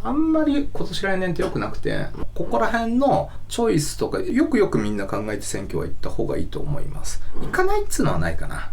あんまり今年来年って良くなくて、ここら辺のチョイスとかよくみんな考えて選挙は行った方がいいと思います。行かないっつうのはないかな。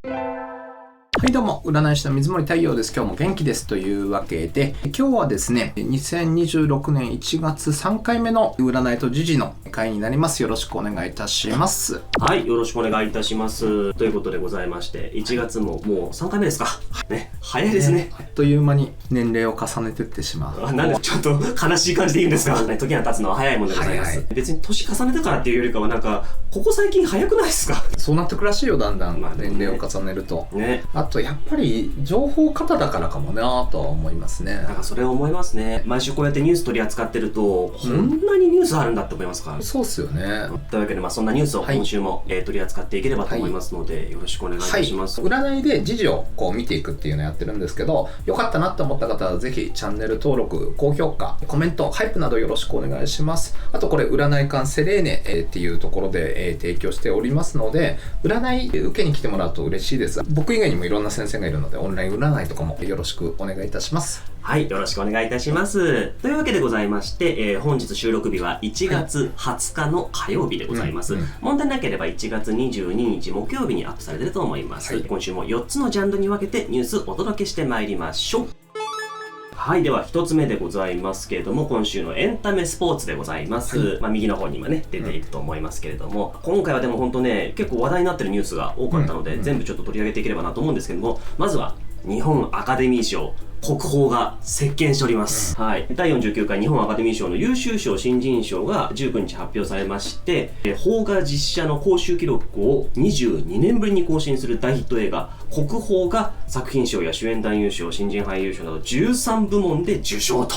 はいどうも、占い師の水森太陽です。今日も元気ですというわけで、今日はですね、2026年1月3回目の占いと時事の回になります。よろしくお願いいたします。はい、よろしくお願いいたします。ということでございまして、1月ももう3回目ですか。ね、早いですね。あっという間に年齢を重ねていってしまう。なんでちょっと悲しい感じで言うんですか。時が経つのは早いものでございます。別に年重ねたからっていうよりかはなんか、ここ最近早くないですか。そうなってくらしいよ、だんだん年齢を重ねると。ね。あとやっぱり情報過多だからかもなとは思いますね。なんかそれを思いますね。毎週こうやってニュース取り扱ってると、こんなにニュースあるんだって思いますから。そうっすよね。というわけで、そんなニュースを今週も、取り扱っていければと思いますので、よろしくお願いいたします。占いで時事をこう見ていくっていうのをやってるんですけど、よかったなって思った方はぜひチャンネル登録、高評価、コメント、ハイプなどよろしくお願いします。あとこれ占い館セレーネっていうところで提供しておりますので、占い受けに来てもらうと嬉しいです。僕以外にもいろんな先生がいるので、オンライン占いとかもよろしくお願いいたします。はい、よろしくお願いいたします。というわけでございまして、本日収録日は1月20日の火曜日でございます。問題なければ1月22日木曜日にアップされていると思います。今週も4つのジャンルに分けてニュースお届けしてまいりましょう。はい、では1つ目でございますけれども、今週のエンタメスポーツでございます。右の方にもね、出ていると思いますけれども、今回はでも本当ね、結構話題になってるニュースが多かったので、全部ちょっと取り上げていければなと思うんですけども、まずは日本アカデミー賞国宝が席巻しております。はい。第49回日本アカデミー賞の優秀賞新人賞が19日発表されまして、邦画実写の興収記録を22年ぶりに更新する大ヒット映画、国宝が作品賞や主演男優賞、新人俳優賞など13部門で受賞と。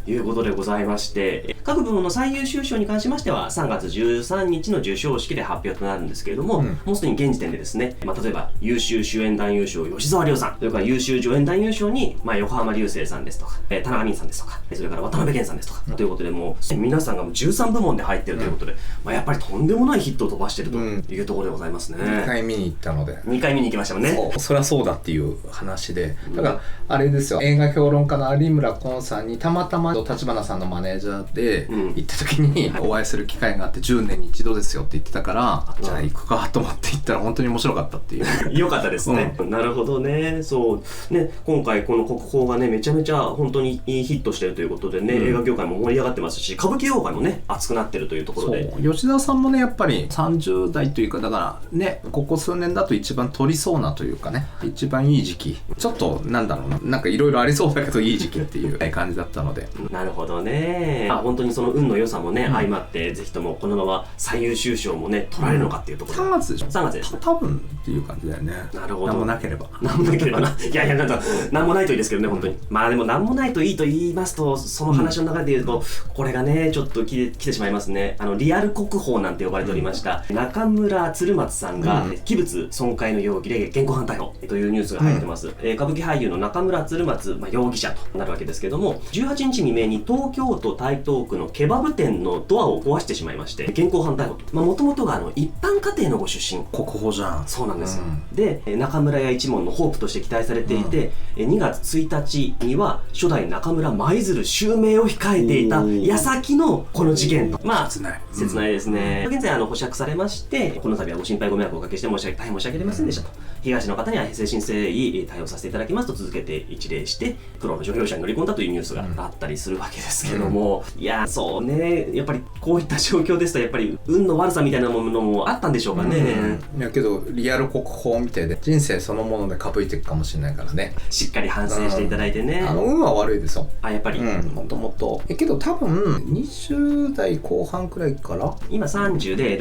いうことでございまして、各部門の最優秀賞に関しましては3月13日の授賞式で発表となるんですけれども、もうすでに現時点でですね、例えば優秀主演男優賞吉沢亮さん、それから優秀助演男優賞に、横浜流星さんですとか、田中泯さんですとか、それから渡辺謙さんですとか、ということでもう皆さんがもう13部門で入っているということで、やっぱりとんでもないヒットを飛ばしているというところでございますね。2回見に行ったので。2回見に行きましたもんね。そりゃそうだっていう話で、だからあれですよ、映画評論家の有村昆さんにたまたま立花さんのマネージャーで行った時にお会いする機会があって、10年に一度ですよって言ってたから、じゃあ行くかと思って行ったら本当に面白かったっていう。よかったですね。なるほどね。そうね、今回この国宝がね、めちゃめちゃ本当にいいヒットしてるということでね、映画業界も盛り上がってますし、歌舞伎業界もね熱くなってるというところで、吉田さんもねやっぱり30代というか、だからね、ここ数年だと一番取りそうなというかね、一番いい時期、ちょっとなんだろうな、なんかいろいろありそうだけどいい時期っていう感じだったので。なるほどね。本当にその運の良さもね、相まって、ぜひともこのまま最優秀賞もね取られるのかっていうところで。3月でしょ。3月でしょ。多分っていう感じだよね。なるほど。何もなければ。何もなければな。いやなんか何もないといいですけどね、本当に。でも何もないといいと言いますと、その話の中で言うと、これがねちょっと来てしまいますね。リアル国宝なんて呼ばれておりました、中村鶴松さんが器物損壊の容疑で現行犯逮捕というニュースが入ってます。歌舞伎俳優の中村鶴松、容疑者となるわけですけども、18日未明に東京都台東区のケバブ店のドアを壊してしまいまして、現行犯逮捕と。もともとが一般家庭のご出身。国宝じゃん。そうなんですよ。で、中村屋一門のホープとして期待されていて、2月1日には初代中村舞鶴襲名を控えていた矢先のこの事件と。切ないですね。現在保釈されまして、この度はご心配ご迷惑をおかけして大変申し訳ありませんでしたと。被害者の方には誠心誠意対応させていただきますと続けて一礼して、プロの乗用車に乗り込んだというニュースがあったりするわけですけども、いやそうね、やっぱりこういった状況ですと、やっぱり運の悪さみたいなものもあったんでしょうかね。いやけどリアル国宝みたいで、人生そのものでかぶいていくかもしれないからね。しっかり反省していただいてね。運は悪いですよ。やっぱりもともとけど多分20代後半くらいから今30で、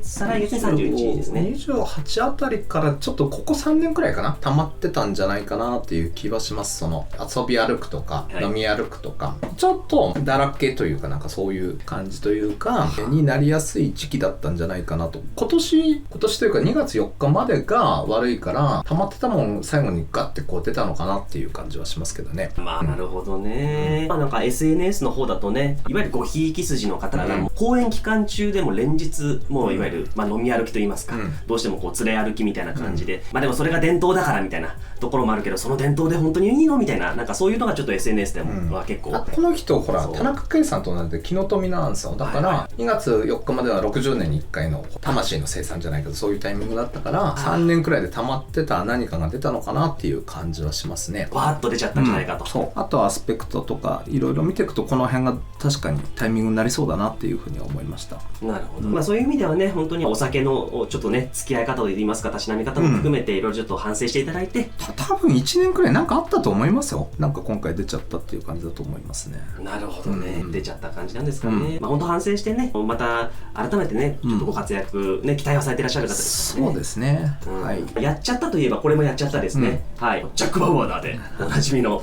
再来月に31ですね。28あたりからちょっとここ3年くらいかな、溜まってたんじゃないかなっていう気はします。その遊び歩くとか、飲み歩くとか、ちょっとだらけというか、なんかそういう感じというかになりやすい時期だったんじゃないかなと。今年というか2月4日までが悪いから、溜まってたもん最後にガッてこう出たのかなっていう感じはしますけどね。なるほどね。なんか SNS の方だとね、いわゆるごひいき筋の方が公演期間中でも連日もういわゆる飲み歩きといいますか、どうしてもこう連れ歩きみたいな感じで、でもそれが伝統だからみたいなところもあるけど、その伝統で本当にいいのみたいな、なんかそういうのがちょっと SNS でも、は結構この人ほらそう田中圭さんと同じで木の富なんですよ。だから、は2月4日までは60年に1回の魂の生産じゃないけどそういうタイミングだったから、3年くらいで溜まってた何かが出たのかなっていう感じはしますね。わーっと出ちゃったんじゃないかと、そう、あとはアスペクトとかいろいろ見ていくとこの辺が確かにタイミングになりそうだなっていうふうには思いました。なるほど、そういう意味ではね、本当にお酒のちょっとね付き合い方といいますか、たしなみ方も含めていろいろちょっと反省していただいて、多分1年くらいなんかあったと思いますよ。なんか今回出ちゃったっていう感じだと思いますね。なるほどね、出ちゃった感じなんですかね。本当反省してね、また改めてねちょっとご活躍ね期待をされていらっしゃる方ですからね。そうですね、はい。やっちゃったといえばこれもやっちゃったですね、はい。ジャック・バウアーでおなじみの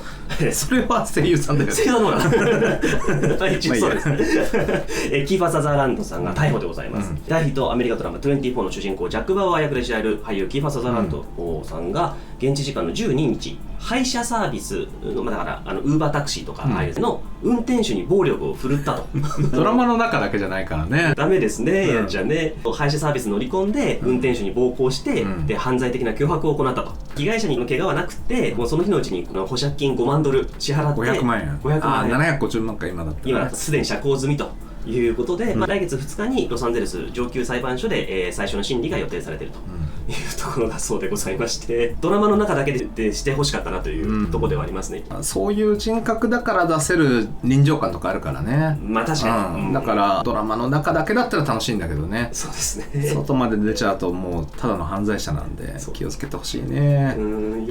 それは声優さんだよね。声優さんのかな一応そうですねキーファー・サザーランドさんが逮捕でございます、大ヒットアメリカドラマ24の主人公ジャック・バウアー役で知られる俳優キーファー・サザーランドさんが現地時間の12日配車サービスの、だからウーバータクシーとかああいうの運転手に暴力を振るったとドラマの中だけじゃないからね。ダメですね、じゃあね、配車サービス乗り込んで運転手に暴行して、で犯罪的な脅迫を行ったと。被害者にの怪我はなくて、もうその日のうちに保釈金5万ドル支払って500万円500万円750万か今だったら、ね、今すでに釈放済みということで、来月2日にロサンゼルス上級裁判所で、最初の審理が予定されているというところだそうでございまして、ドラマの中だけでしてほしかったなというところではありますね、そういう人格だから出せる臨場感とかあるからね。確かに、だからドラマの中だけだったら楽しいんだけどね。そうですね。外まで出ちゃうともうただの犯罪者なんで気をつけてほしいね。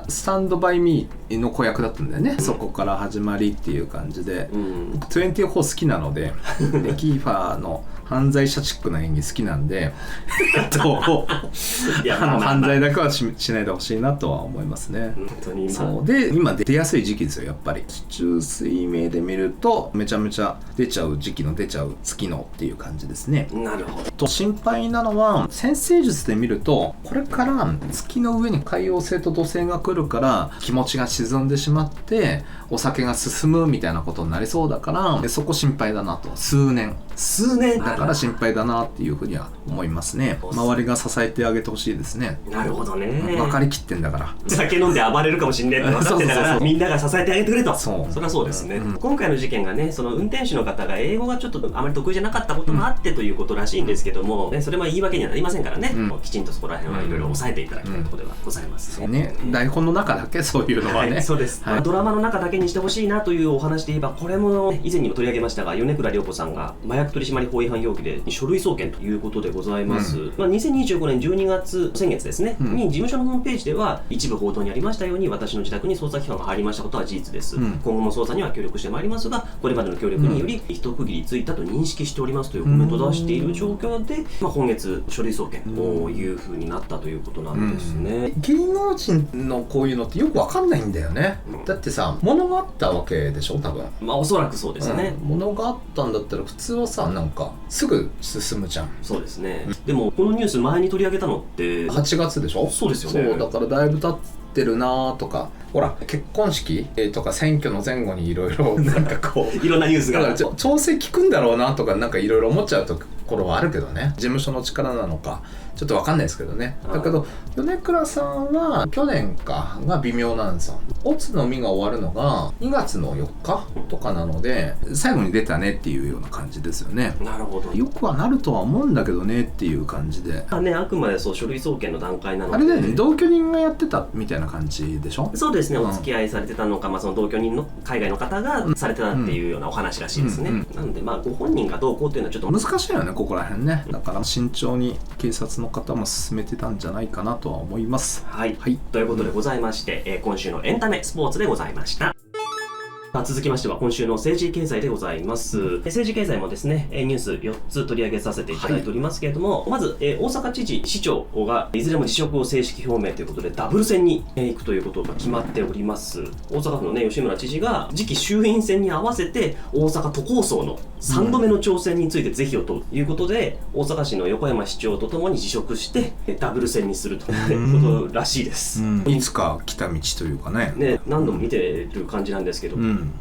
スタンドバイミーの子役だったんだよね、そこから始まりっていう感じで、24好きなのでキーファーの犯罪者チックな演技好きなんで犯罪だけは しないでほしいなとは思いますね。本当にそうで今出やすい時期ですよやっぱり。市中水明で見るとめちゃめちゃ出ちゃう時期の出ちゃう月のっていう感じですね。なるほど。と心配なのは占星術で見るとこれから月の上に海王星と土星が来るから気持ちが沈んでしまってお酒が進むみたいなことになりそうだからそこ心配だなと。数年だから心配だなっていうふうには思いますね。周りが支えてあげてほしいですね。なるほどね。分かりきってんだから酒飲んで暴れるかもしれないって分かってんだからみんなが支えてあげてくれと。そりゃそうですね、今回の事件がねその運転手の方が英語がちょっとあまり得意じゃなかったこともあってということらしいんですけども、それは言い訳にはなりませんからね、きちんとそこら辺はいろいろ抑えていただきたいところではございますね。台本の中だけそういうのはね、そうです、ドラマの中だけにしてほしいなというお話で言えばこれも以前にも取り上げましたが米倉涼子さんが麻薬取締法違反容疑で書類送検ということでございます、2025年12月先月ですね、に事務所のホームページでは一部報道にありましたように私の自宅に捜査機関が入りましたことは事実です、今後も捜査には協力してまいりますがこれまでの協力により一区切りついたと認識しておりますというコメントを出している状況で、今月書類送検というふうになったということなんですね、芸能人のこういうのってよくわかんないんだよね、だってさ物があったわけでしょ多分。おそらくそうですね、物があったんだったら普通はさなんかすぐ進むじゃん。そうですね、でもこのニュース前に取り上げたのって8月でしょ。そうですよね。そうだからだいぶ経ってるなとか、ほら結婚式とか選挙の前後にいろいろなんかこういろんなニュースが調整効くんだろうなとかなんかいろいろ思っちゃうところはあるけどね、事務所の力なのかちょっと分かんないですけどね。だけど米倉さんは去年かが微妙なんですよ。オツの実が終わるのが2月の4日とかなので最後に出たねっていうような感じですよね。なるほど。よくはなるとは思うんだけどねっていう感じで、あくまでそう書類送検の段階なのであれだよね、同居人がやってたみたいな感じでしょ。そうですね、お付き合いされてたのか、その同居人の海外の方がされてたっていうようなお話らしいですね、なのでご本人がどうこうっていうのはちょっと難しいよねここら辺ね。だから慎重に警察の方も進めてたんじゃないかなとは思います。はい、ということでございまして、今週のエンタメスポーツでございました。続きましては今週の政治経済でございます、政治経済もですねニュース4つ取り上げさせていただいておりますけれども、まず、大阪知事市長がいずれも辞職を正式表明ということでダブル選に行くということが決まっております。大阪府のね吉村知事が次期衆院選に合わせて大阪都構想の3度目の挑戦について是非を問うということで、大阪市の横山市長とともに辞職してダブル選にするということらしいです、いつか来た道というかね何度も見てる感じなんですけど、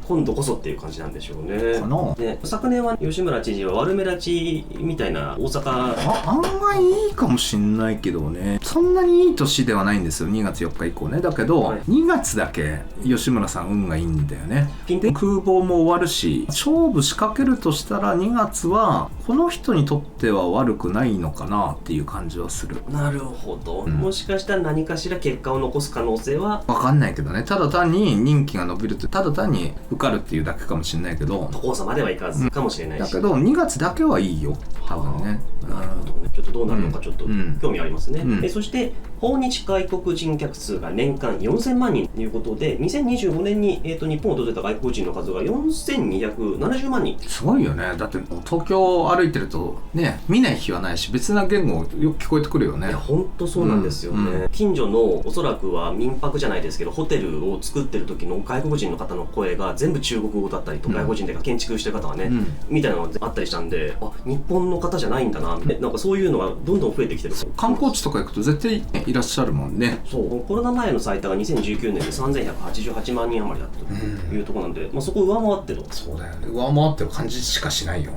今度こそっていう感じなんでしょうね。かな。で昨年は吉村知事は悪目立ちみたいな大阪案外いいかもしんないけどね、そんなにいい年ではないんですよ、2月4日以降ね。だけど、はい、2月だけ吉村さん運がいいんだよね。ピンク空母も終わるし、勝負仕掛けるとしたら2月はこの人にとっては悪くないのかなっていう感じはする。なるほど、もしかしたら何かしら結果を残す可能性は分かんないけどね、ただ単に任期が伸びるって、ただ単に受かるっていうだけかもしれないけど、都構想まではいかずかもしれないし、だけど2月だけはいいよ多分ね。なるほどね。ちょっとどうなるのかちょっと興味ありますね。そして訪日外国人客数が年間4000万人ということで、2025年に、日本を訪れた外国人の数が4270万人。すごいよね。だって東京を歩いてるとね、見ない日はないし、別な言語よく聞こえてくるよね。いや本当そうなんですよね、近所のおそらくは民泊じゃないですけどホテルを作ってる時の外国人の方の声が全部中国語だったりと、外国人で建築してる方がね、みたいなのがあったりしたんで、あ、日本の方じゃないんだな、なんかそういうのがどんどん増えてきてる。観光地とか行くと絶対いらっしゃるもんね。そうコロナ前の最多が2019年で3188万人余りだったというところなんで、そこを上回ってる。そうだよね、上回ってる感じしかしないよ、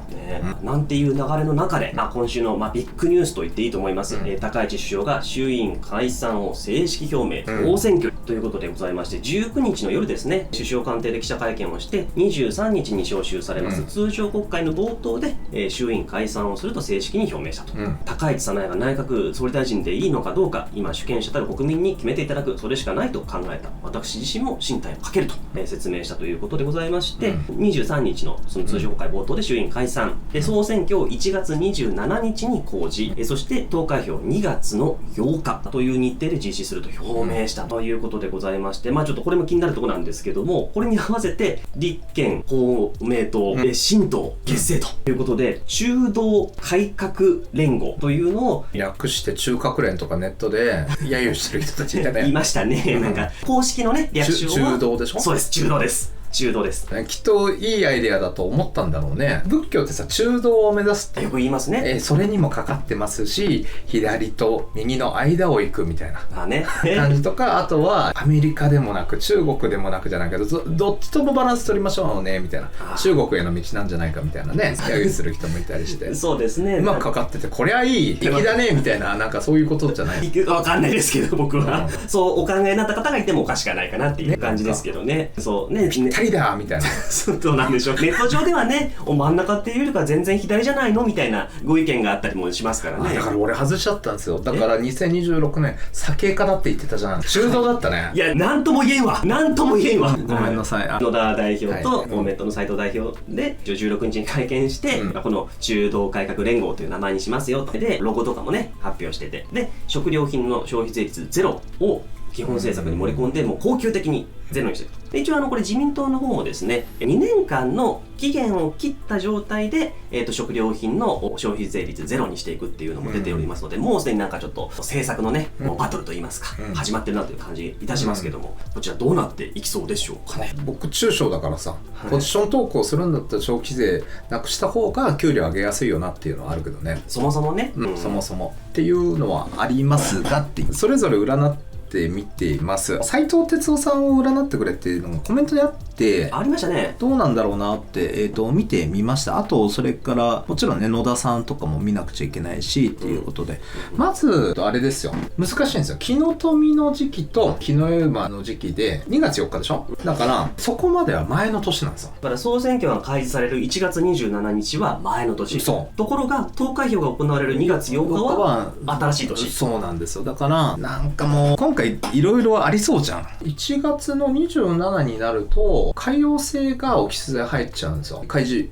なんていう流れの中で、今週の、ビッグニュースと言っていいと思います、高市首相が衆院解散を正式表明、総選挙ということでございまして、19日の夜ですね、首相官邸で記者会見をして23日に召集されます、通常国会の冒頭で、衆院解散をすると正式に表明したと、高市早苗が内閣総理大臣でいいのかどうか、今主権者たる国民に決めていただく、それしかないと考えた、私自身も進退をかけると、説明したということでございまして、23日のその通常国会冒頭で衆院解散で、総選挙を1月27日に公示、そして投開票2月の8日という日程で実施すると表明したということでございまして、ちょっとこれも気になるところなんですけども、これに合わせて立憲、公明党、新党結成ということで、中道改革連合というのを略して中核連とかネットで揶揄してる人たちいたね。言いましたね。なんか公式のね略称は中道でしょ。そうです、中道です。中道です。きっといいアイデアだと思ったんだろうね。仏教ってさ、中道を目指すってよく言いますね。それにもかかってますし、左と右の間を行くみたいな感じとか、あとはアメリカでもなく中国でもなくじゃないけど、どっちともバランス取りましょうねみたいな、中国への道なんじゃないかみたいなね、揶揄する人もいたりしてそうですね、うまくかかってて、こりゃいい敵だねみたいな、なんかそういうことじゃない。わかんないですけど、僕は、そうお考えになった方がいてもおかしくはないかなっていう感じですけどね。そうね、ぴったりだみたいなそうなんでしょう。ネット上ではね、真ん中っていうよりか全然左じゃないのみたいなご意見があったりもしますからね。だから俺外しちゃったんですよ。だから2026年酒かだって言ってたじゃん。中道だったね。いや、なんとも言えんわ、なんとも言えんわ。ごめんなさい。野田代表と公明党の斉藤代表で16日に会見して、この中道改革連合という名前にしますよって、でロゴとかもね発表してて、で食料品の消費税率ゼロを基本政策に盛り込んで、もう恒久的にゼロにしてる。で一応これ自民党の方もですね、2年間の期限を切った状態で、食料品の消費税率ゼロにしていくっていうのも出ておりますので、もうすでになんかちょっと政策のね、バトルといいますか、始まってるなという感じいたしますけども、こちらどうなっていきそうでしょうかね。僕中小だからさ、ポジション投稿するんだったら消費税なくした方が給料上げやすいよなっていうのはあるけどね。そもそもね、そもそもっていうのはありますがっていう、それぞれ占って見ています。斉藤哲夫さんを占ってくれっていうのがコメントであってありましたね。どうなんだろうなって、見てみました。あとそれからもちろんね、野田さんとかも見なくちゃいけないしっていうことで、まずあれですよ、難しいんですよ。木の富の時期と木の馬の時期で2月4日でしょ。だからそこまでは前の年なんですよ。だから総選挙が開示される1月27日は前の年。そう。ところが投開票が行われる2月8日は新しい年。そうなんですよ。だからなんかもう今回いろいろありそうじゃん。1月の27になると海王星がオフィスで入っちゃうんですよ。公示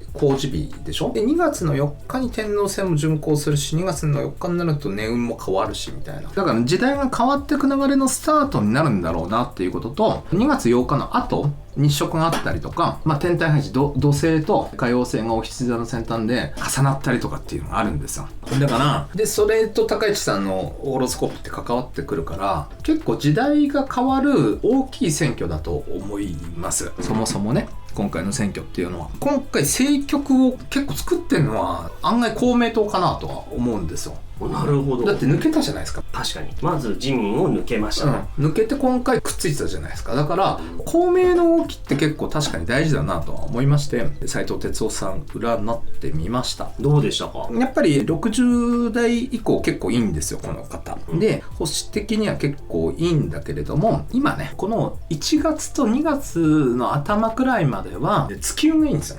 日でしょ。で2月の4日に天王星も巡行するし、2月の4日になると年運も変わるしみたいな。だから時代が変わっていく流れのスタートになるんだろうなっていうことと、2月8日の後日食があったりとか、天体配置、土星と海王星がお羊座の先端で重なったりとかっていうのがあるんですよ。だからでそれと高市さんのホロスコープって関わってくるから、結構時代が変わる大きい選挙だと思います。そもそもね、今回の選挙っていうのは、今回政局を結構作ってるのは案外公明党かなとは思うんですよ。なるほど。だって抜けたじゃないですか。確かに。まず自民を抜けましたね。抜けて今回くっついてたじゃないですか。だから公明の動きって結構確かに大事だなとは思いまして、斉藤哲夫さん占ってみました。どうでしたか？やっぱり60代以降結構いいんですよ、この方。で、星的には結構いいんだけれども、今ね、この1月と2月の頭くらいまでは月運がいいんですよ。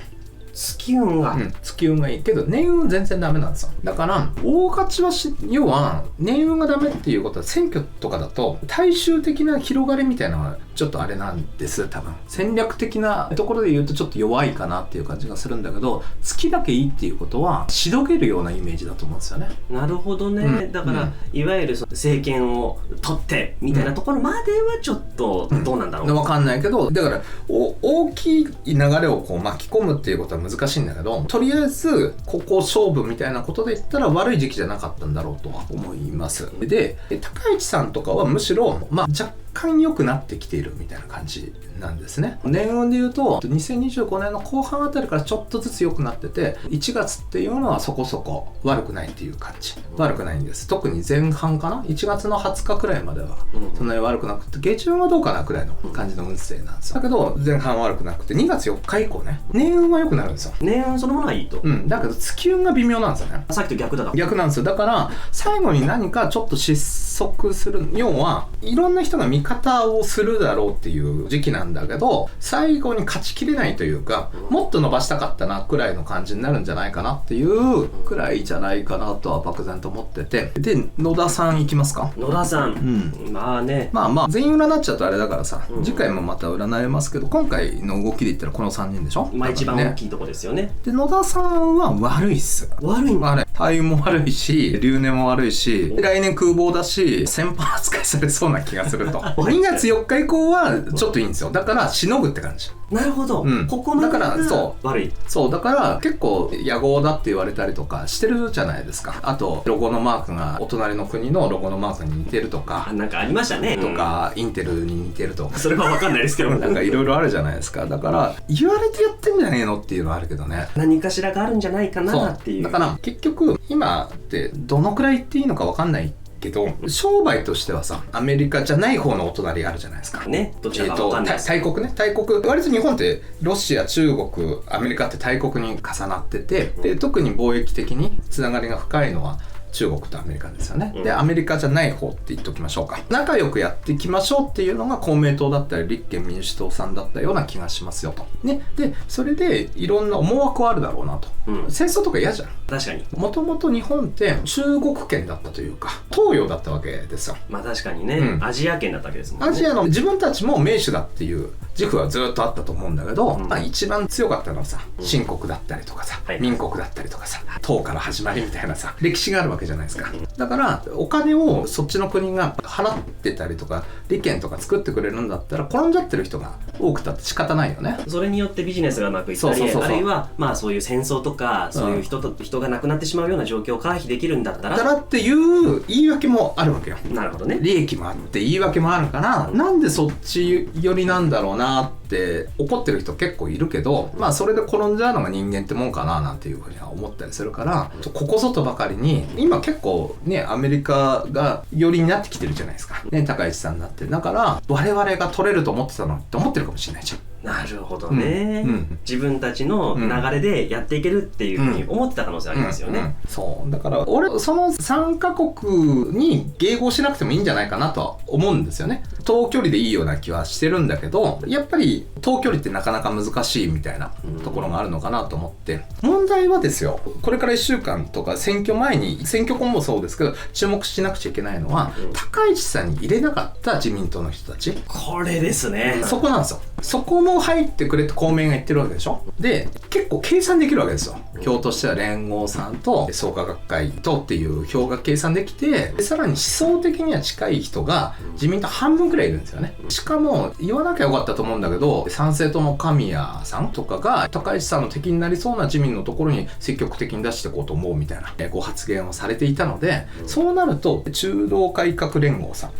月運が、月運がいいけど年運全然ダメなんですよ。だから大勝ちは要は年運がダメっていうことは、選挙とかだと大衆的な広がりみたいなのはちょっとあれなんです。多分戦略的なところで言うとちょっと弱いかなっていう感じがするんだけど、月だけいいっていうことはしどげるようなイメージだと思うんですよね。なるほどね、だから、いわゆるその政権を取ってみたいなところまではちょっとどうなんだろう、分かんないけど、だから大きい流れをこう巻き込むっていうことは難しいんだけど、とりあえずここ勝負みたいなことで言ったら悪い時期じゃなかったんだろうとは思います。で、高市さんとかはむしろ若干良くなってきているみたいな感じなんですね。年運で言うと2025年の後半あたりからちょっとずつ良くなってて、1月っていうのはそこそこ悪くないっていう感じ。悪くないんです。特に前半かな、1月の20日くらいまではそんなに悪くなくて、下旬はどうかなくらいの感じの運勢なんですよ。だけど前半は悪くなくて、2月4日以降ね、年運は良くなるんですよ。年運そのものはいいと。だけど月運が微妙なんですよね。さっきと逆だから。逆なんですよ。だから最後に何かちょっと失速する、要はいろんな人が味方をするだろうっていう時期なんだけど、最後に勝ちきれないというか、もっと伸ばしたかったなくらいの感じになるんじゃないかなっていうくらいじゃないかなとは漠然と思ってて。で、野田さんいきますか？野田さん、まあね、全員占っちゃうとあれだからさ、次回もまた占えますけど、今回の動きで言ったらこの3人でしょ。一番大きいとこですよね。で、野田さんは悪いっす。悪いんだ。タイも悪いし、流年も悪いし、来年空房だし、先輩扱いされそうな気がすると。2月4日以降はちょっといいんですよ。だからしのぐって感じ。なるほど、ここまでが悪い。そうだから結構野合だって言われたりとかしてるじゃないですか。あとロゴのマークがお隣の国のロゴのマークに似てるとか、なんかありましたね。とか、インテルに似てるとか、それは分かんないですけどなんかいろいろあるじゃないですか。だから言われてやってんじゃねえのっていうのはあるけどね。何かしらがあるんじゃないかなっていう。だから結局今ってどのくらい言っていいのか分かんないけど、商売としてはさ、アメリカじゃない方のお隣あるじゃないですか。ね、どちらか分かんないです。大国ね、大国。割と日本ってロシア、中国、アメリカって大国に重なってて、で特に貿易的につながりが深いのは中国とアメリカですよね。で、アメリカじゃない方って言っときましょうか。仲良くやっていきましょうっていうのが公明党だったり立憲民主党さんだったような気がしますよと。ね。で、それでいろんな思惑はあるだろうなと。戦争とか嫌じゃん。確かに。もともと日本って中国圏だったというか、東洋だったわけですよ。確かにね、アジア圏だったわけですもんね。アジアの自分たちも盟主だっていう自負はずっとあったと思うんだけど、一番強かったのはさ、清国だったりとかさ、民国だったりとかさ、唐から始まりみたいなさ、歴史があるわけじゃないですか。だからお金をそっちの国が払ってたりとか、利権とか作ってくれるんだったら、転んじゃってる人が多くたって仕方ないよね。それによってビジネスがうまくいったり、あるいはそういう戦争とか、そういう人が亡くなってしまうような状況を回避できるんだったらっていう言い訳もあるわけよ。なるほどね。利益もあって言い訳もあるから、なんでそっち寄りなんだろうなって怒ってる人結構いるけど、それで転んじゃうのが人間ってもんかななんていうふうには思ったりするから、ここぞとばかりに今結構ね、アメリカが寄りになってきてるじゃないですかね、高市さんだって。だから我々が取れると思ってたのって思ってるかもしれないじゃん。なるほどね、自分たちの流れでやっていけるっていうふうに思ってた可能性ありますよね。そうだから俺その3カ国に迎合しなくてもいいんじゃないかなとは思うんですよね。遠距離でいいような気はしてるんだけど、やっぱり遠距離ってなかなか難しいみたいなところがあるのかなと思って、問題はですよ、これから1週間とか選挙前に、選挙後もそうですけど注目しなくちゃいけないのは、高市さんに入れなかった自民党の人たち、これですね。そこなんですよ。そこも入ってくれって公明が言ってるわけでしょ。で、結構計算できるわけですよ。票としては連合さんと創価学会とっていう票が計算できて、でさらに思想的には近い人が自民党半分くらいいるんですよね。しかも言わなきゃよかったと思うんだけど、参政党の神谷さんとかが高市さんの敵になりそうな自民のところに積極的に出していこうと思うみたいなご発言をされていたので、そうなると中道改革連合さん、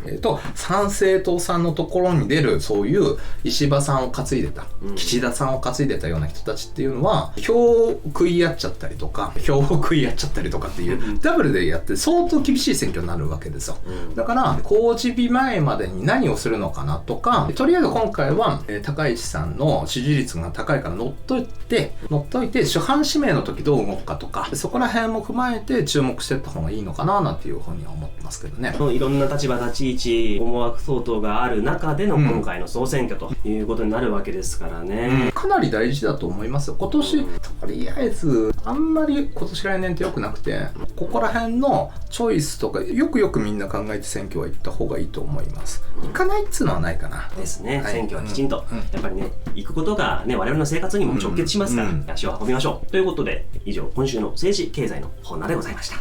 参政党さんのところに出るそういう石破さんを担いでた、岸田さんを担いでたような人たちっていうのは票を食いや合っちゃったりとか票を食い合っちゃったりとかっていうダブルでやって相当厳しい選挙になるわけですよ。だから公示日前までに何をするのかなとか、とりあえず今回は高市さんの支持率が高いから乗っといて主犯指名の時どう動くかとか、そこら辺も踏まえて注目していった方がいいのかななんていうふうには思ってますけどね。いろんな立場立ち位置思惑相当がある中での今回の総選挙ということになるわけですからね、かなり大事だと思いますよ。今年とりあえずあんまり今年来年って良くなくて、ここら辺のチョイスとかよくみんな考えて選挙は行った方がいいと思います。行かないっつうのはないかなですね、選挙はきちんと、やっぱりね行くことがね我々の生活にも直結しますから、足を運びましょうということで、以上今週の政治経済のコーナーでございました。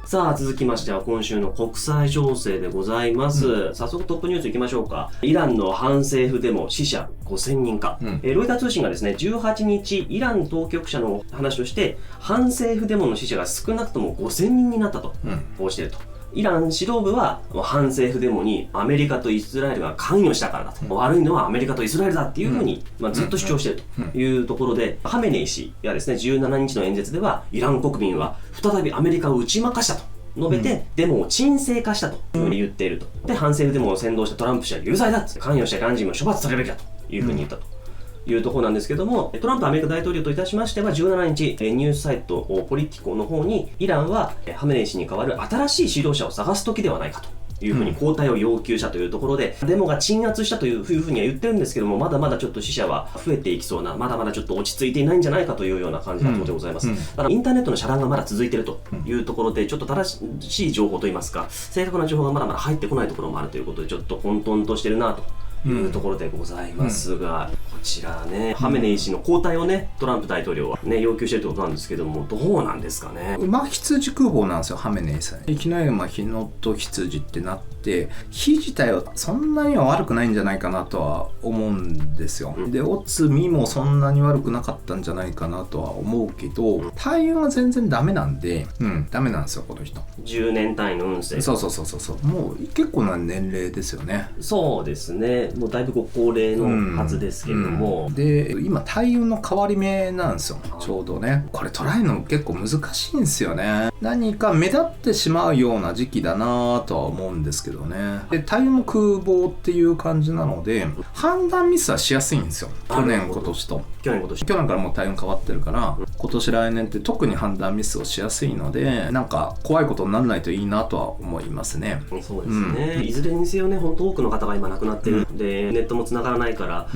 さあ続きましては今週の国際情勢でございます、早速トップニュースいきましょうか。イランの反政府デモ死者5000人か、ロイター通信がですね18日イラン当局者の話として反政府デモの死者が少なくとも5000人になったと報じていると。イラン指導部は反政府デモにアメリカとイスラエルが関与したからだと、悪いのはアメリカとイスラエルだっていうふうに、ずっと主張しているというところで、ハメネイ氏がですね17日の演説ではイラン国民は再びアメリカを打ち負かしたと述べて、デモを沈静化したというふうに言っていると。で反政府デモを扇動したトランプ氏は有罪だって、関与したイラン人も処罰されるべきだというふうに言ったというところなんですけども、トランプアメリカ大統領といたしましては17日ニュースサイトポリティコの方にイランはハメネイ氏に代わる新しい指導者を探す時ではないかというふうに交代を要求したというところで、デモが鎮圧したというふうには言ってるんですけども、まだまだちょっと死者は増えていきそうな、まだまだちょっと落ち着いていないんじゃないかというような感じなところでございます。ただインターネットの遮断がまだ続いているというところで、ちょっと正しい情報といいますか正確な情報がまだまだ入ってこないところもあるということで、ちょっと混沌としてるなというところでございますが、こちらね、ハメネイ氏の交代をねトランプ大統領はね要求しているということなんですけども、どうなんですかね。馬羊空母なんですよ、ハメネイさん。いきなり日のと羊ってなって、火自体はそんなには悪くないんじゃないかなとは思うんですよ。でオツミもそんなに悪くなかったんじゃないかなとは思うけど、対応は全然ダメなんで、ダメなんですよこの人。10年単位の運勢。そうもう結構な年齢ですよね。そうですね、もうだいぶご高齢のはずですけども、で今大運の変わり目なんですよちょうどね。これ捉えるの結構難しいんですよね。何か目立ってしまうような時期だなとは思うんですけどね。で大運の空母っていう感じなので判断ミスはしやすいんですよ。去年今年と去年からもう大運変わってるから、今年来年って特に判断ミスをしやすいので、なんか怖いことにならないといいなとは思いますね。そうですね、いずれにせよね本当多くの方が今亡くなってる、でネットも繋がらないから、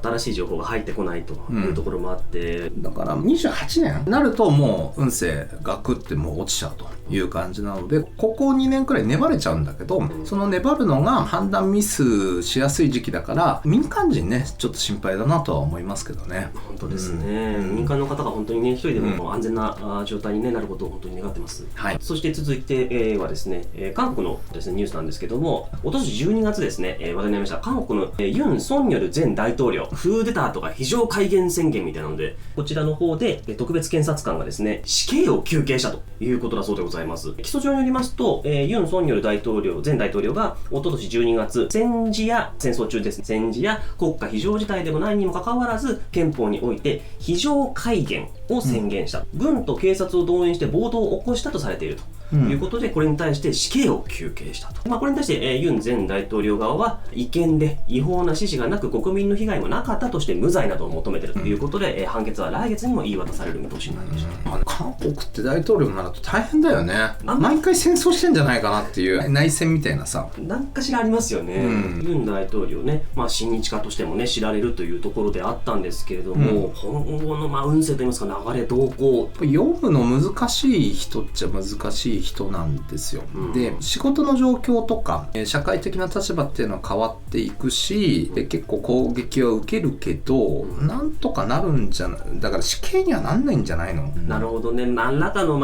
新しい情報が入ってこないというところもあって、だから28年になるともう運勢がくってもう落ちちゃうという感じなので、ここ2年くらい粘れちゃうんだけど、その粘るのが判断ミスしやすい時期だから民間人ねちょっと心配だなとは思いますけどね。本当ですね、民間の方が本当にね一人でも安全な状態に、なることを本当に願ってます、そして続いて、はですね、韓国のですねニュースなんですけども、おととし12月ですね、話題になりました韓国の、ユン・ソンニョル前大統領クーデターとか非常戒厳宣言みたいなので、こちらの方で特別検察官がですね死刑を求刑したということだそうでございます。起訴状によりますと、ユン・ソンニョル前大統領がおととし12月戦時や戦争中ですね、戦時や国家非常事態でもないにもかかわらず憲法において非常戒厳を宣言した、軍と警察を動員して暴動を起こしたとされているということで、これに対して死刑を求刑したと。これに対して、ユン前大統領側は違憲で違法な指示がなく国民の被害もなかったとして無罪などを求めているということで、判決は来月にも言い渡される見通しになりました。韓国って大統領になると大変だよね。毎回戦争してんじゃないかなっていう内戦みたいなさ、何かしらありますよね。ユン大統領ね、親日家としてもね知られるというところであったんですけれども、今後の運勢といいますか流れ動向読むの難しい人っちゃ難しい人なんですよ、で仕事の状況とか社会的な立場っていうのは変わっていくし、結構攻撃は受けるけど、なんとかなるんじゃない。だから死刑にはなんないんじゃないの。なるほどね、何らかの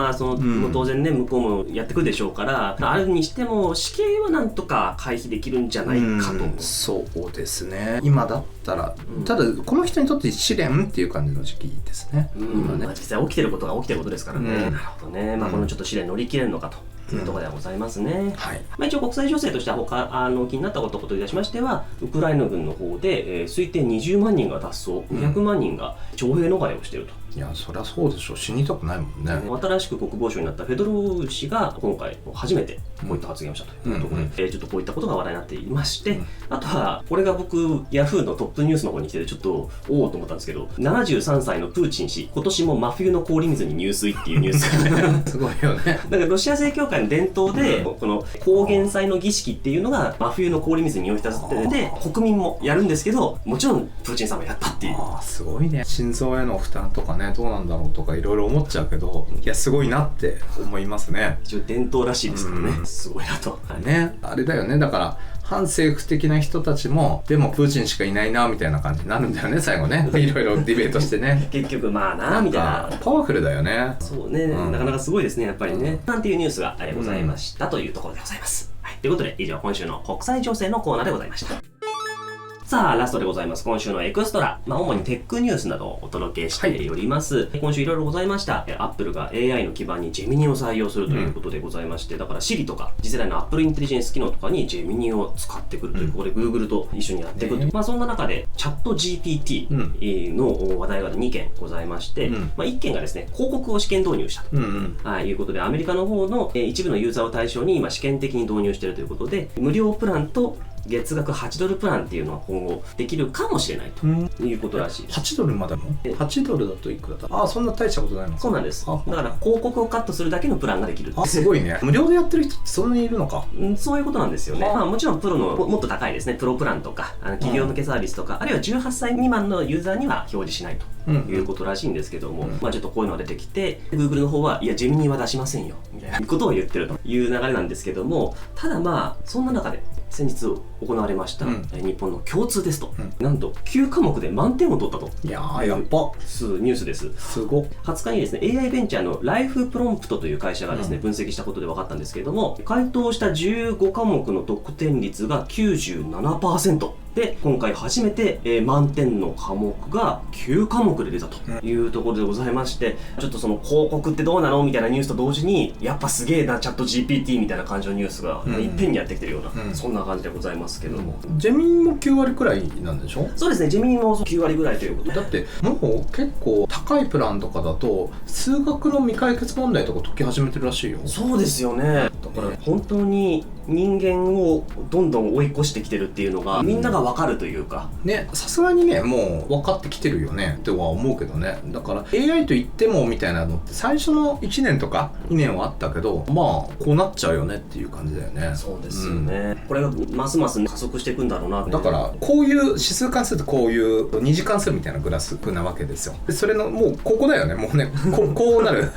当然ね向こうもやってくるでしょうから、あるにしても死刑はなんとか回避できるんじゃないかと。そうですね、今だったら、ただこの人にとって試練っていう感じの時期ですね、今ね。実際起きてることが起きてることですからね、なるほどね、このちょっと試練乗り切れるのかとというところではございますね。はい。一応国際情勢としては気になったこといたしましては、ウクライナ軍の方で、推定20万人が脱走、200万人が徴兵逃れをしていると。いや、そりゃそうでしょ。死にたくないもんね。新しく国防相になったフェドロフ氏が今回初めてこういった発言をしたというところで、ちょっとこういったことが話題になっていまして、あとはこれが僕ヤフーのトップニュースの方に来ててちょっとおおと思ったんですけど、73歳のプーチン氏今年も真冬の氷水に入水っていうニュースがすごいよね。だからロシア正教会の伝統で、この高原祭の儀式っていうのが真冬の氷水に身を浸せてて、国民もやるんですけど、もちろんプーチンさんもやったっていう。すごいね。心臓への負担とかね、どうなんだろうとかいろいろ思っちゃうけど、いやすごいなって思いますね。一応伝統らしいですからね、すごいなと。ね、あれだよね。だから反政府的な人たちもでもプーチンしかいないなみたいな感じになるんだよね、最後ね。いろいろディベートしてね。結局まあなみたいな。パワフルだよね。そうね、なかなかすごいですねやっぱりね。なんていうニュースがございましたというところでございます。はい、ということで以上今週の国際情勢のコーナーでございました。さあラストでございます。今週のエクストラ、主にテックニュースなどをお届けしております。今週いろいろございました。アップルが AI の基盤にジェミニを採用するということでございまして、だから Siri とか次世代の Apple インテリジェンス機能とかにジェミニを使ってくるということで、Google と一緒にやっていくという、そんな中でチャット GPT の話題が2件ございまして、1件がですね広告を試験導入したと、いうことで、アメリカの方の一部のユーザーを対象に今試験的に導入しているということで、無料プランと月額8ドルプランっていうのは今後できるかもしれないということらしいです。8ドルまでも ?8 ドルだといくらだ？そんな大したことないのか。そうなんです。だから広告をカットするだけのプランができる。すごいね。無料でやってる人ってそんなにいるのか。そういうことなんですよね。もちろんプロのもっと高いですね、プロプランとか企業向けサービスとか、あるいは18歳未満のユーザーには表示しないということらしいんですけども、ちょっとこういうのが出てきて Google の方はいやジェミニは出しませんよみたいなことを言ってるという流れなんですけども、ただそんな中で先日行われました、日本の共通テスト、なんと9科目で満点を取ったと。いやーやっぱニュースです。すご。20日にですね AI ベンチャーのライフプロンプトという会社がですね、分析したことで分かったんですけれども、回答した15科目の得点率が 97%で、今回初めて、満点の科目が9科目で出たというところでございまして、ちょっとその広告ってどうなのみたいなニュースと同時に、やっぱすげえなチャット GPT みたいな感じのニュースがいっぺんにやってきてるような、そんな感じでございますけども、ジェミニも9割くらいなんでしょ？そうですね、ジェミニも9割ぐらいということで。だってもう結構高いプランとかだと数学の未解決問題とか解き始めてるらしいよ。そうですよね。だから本当に人間をどんどん追い越してきてるっていうのがみんなが分かるというかね、さすがにねもう分かってきてるよねっては思うけどね。だから AI と言ってもみたいなのって最初の1年とか2年はあったけど、こうなっちゃうよねっていう感じだよね。そうですよね、これがますます加速していくんだろうな。だからこういう指数関数とこういう二次関数みたいなグラフなわけですよ。でそれのもうここだよね。もうねこうなる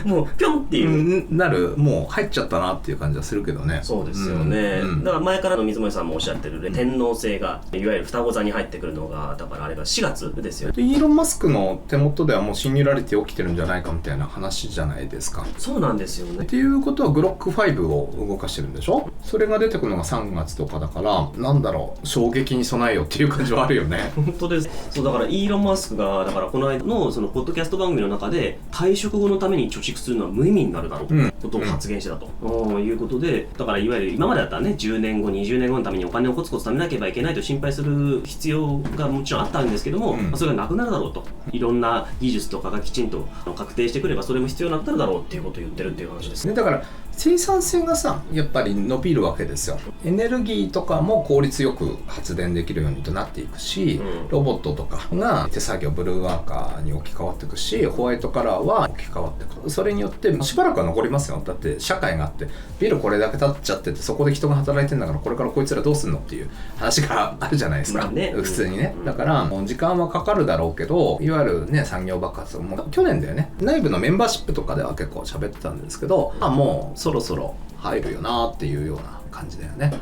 もうピョンっていうなる、もう入っちゃったなっていう感じはするけどね。そうですよね、だから前からの水森さんもおっしゃってる、天王星がいわゆる双子座に入ってくるのが、だからあれが4月ですよね。でイーロン・マスクの手元ではもうシンギュラリティ起きてるんじゃないかみたいな話じゃないですか。そうなんですよね。っていうことはグロック5を動かしてるんでしょ。それが出てくるのが3月とかだから、なんだろう、衝撃に備えようっていう感じはあるよね。本当です。そうだからイーロン・マスクがだからこの間のそのポッドキャスト番組の中で、退職後のために貯蓄するのは無意味になるだろうということを発言してたと、いうことで、だからいわゆる今までだったらね、10年後20年後のためにお金をコツコツ貯めなければいけないと心配する必要がもちろんあったんですけども、それがなくなるだろうと、いろんな技術とかがきちんと確定してくればそれも必要なくなるだろうっていうことを言ってるっていう話ですね。だから生産性がさやっぱり伸びるわけですよ。エネルギーとかも効率よく発電できるようにとなっていくし、ロボットとかが手作業ブルーワーカーに置き換わっていくし、ホワイトカラーは置き換わっていく。それによってしばらくは残りますよ。だって社会があってビルこれだけ建っちゃってて、そこで人が働いてんだから、これからこいつらどうすんのっていう話があるじゃないですか、普通にね。だからもう時間はかかるだろうけど、いわゆるね産業爆発も去年だよね、内部のメンバーシップとかでは結構喋ってたんですけど、もうそろそろ入るよなっていうような感じだよね。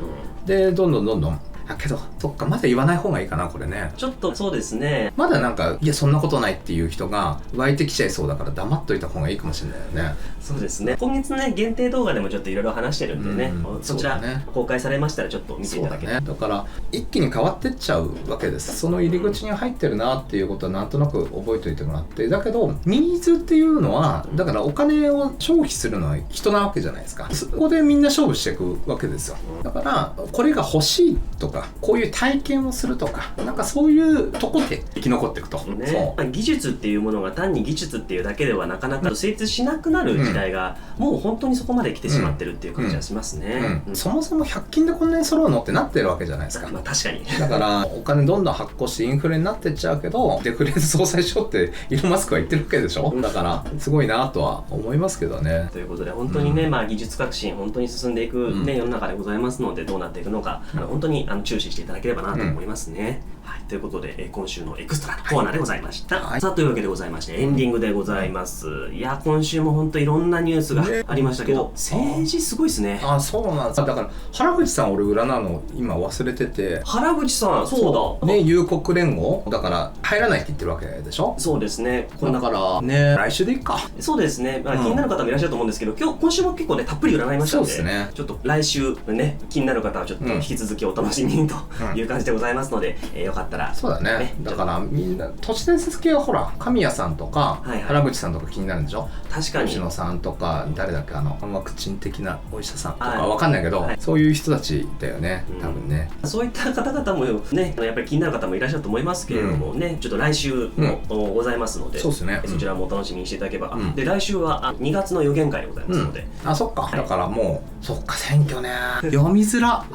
でどんどんだけどそっか、まだ言わない方がいいかなこれね。ちょっとそうですね。まだなんかいやそんなことないっていう人が湧いてきちゃいそうだから黙っといた方がいいかもしれないよね。そうですね。今月ね限定動画でもちょっといろいろ話してるんでね、そちら、ね、公開されましたらちょっと見ていただければ。だから一気に変わってっちゃうわけです。その入り口に入ってるなっていうことはなんとなく覚えておいてもらって、だけどニーズっていうのはだからお金を消費するのは人なわけじゃないですか。そこでみんな勝負していくわけですよ。だからこれが欲しいとかこういう体験をするとかなんかそういうとこで生き残っていくと、ね、技術っていうものが単に技術っていうだけではなかなか成立しなくなる時代が、もう本当にそこまで来てしまってるっていう感じはしますね。そもそも100均でこんなに揃うのってなってるわけじゃないですか。まあ確かに。だからお金どんどん発行してインフレになってっちゃうけどデフレで総裁しようってイーロン・マスクは言ってるわけでしょ。だからすごいなとは思いますけどね。ということで本当にね、まあ技術革新本当に進んでいく、ね世の中でございますので、どうなっていくのか本当に注視していただければなと思いますね。はい、ということで今週のエクストラコーナーでございました。さあというわけでございましてエンディングでございます。いや今週も本当いろんなニュースがありましたけど、政治すごいですね。あ、そうなんです。だから原口さん俺占うの今忘れてて。原口さん、そうだね、友国連合だから入らないって言ってるわけでしょ。そうですね。だからね、来週でいいか。そうですね。まあ、気になる方もいらっしゃると思うんですけど、今週も結構ねたっぷり占いましたので、そうですね、ちょっと来週ね気になる方はちょっと引き続きお楽しみにという感じでございますので、よかったら。そうだね。だからみんな都市伝説系はほら神谷さんとか原口さんとか気になるんでしょ。確かに。吉野さんとか誰だっけ、ワクチン的なお医者さんとかわかんないけど、そういう人たちだよね、多分ね。そういった方々もねやっぱり気になる方もいらっしゃると思いますけれどもね、ちょっと来週もございますので、そうですね。そちらもお楽しみにしていただければ。で来週は2月の予言会でございますので。あ、そっか。だからもうそっか、選挙ね。読みづら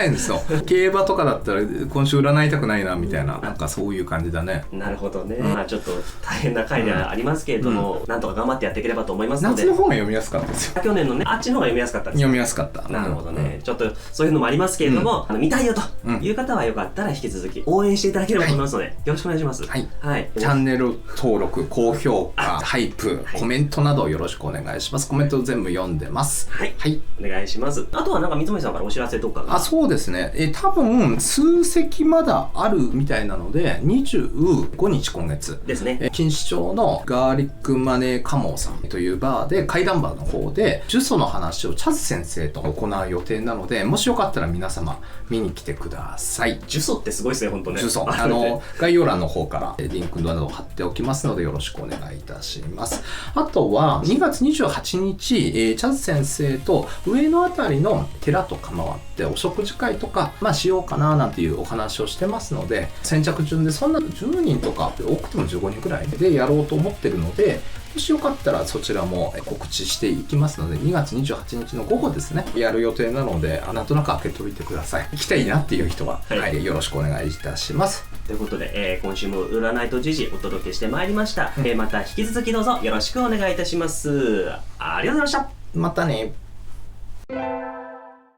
いんですよ。競馬とかだったら今週占いたくないなみたいな、なんかそういう感じだね。なるほどね。まあちょっと大変な回ではありますけれども、なんとか頑張ってやっていければと思いますので。夏の方が読みやすかったですよ。去年のねあっちの方が読みやすかったです。読みやすかった。なるほどね。ちょっとそういうのもありますけれども、見たいよという方はよかったら引き続き応援していただければと思いますので、よろしくお願いします。はい。チャンネル登録、高評価、ハイプ、コメントなどよろしくお願いします。コメント全部読んでます。はい。お願いします。あとはなんか三森さんからお知らせとかが。そうですね。多分数席まだあるみたいなので、25日今月ですね。錦糸町のガーリックマネーカモさんというバーで、怪談バーの方で呪詛の話をチャズ先生と行う予定なので、もしよかったら皆様見に来てください。呪詛ってすごいですね、本当ね。呪詛。概要欄の方からリンクなどを貼っておきますのでよろしくお願いいたします。あとは2月28日、チャズ先生と上野あたりの寺とか回ってお食事会とか、しようかななんていうお話をしてますので、先着順でそんな10人とか多くても15人くらいでやろうと思ってるので、もしよかったらそちらも告知していきますので、2月28日の午後ですね、やる予定なので、なんとなく開けておいてください。行きたいなっていう人は、よろしくお願いいたします。ということで、今週も占いと時事お届けしてまいりました。また引き続きどうぞよろしくお願いいたします。ありがとうございました。またね。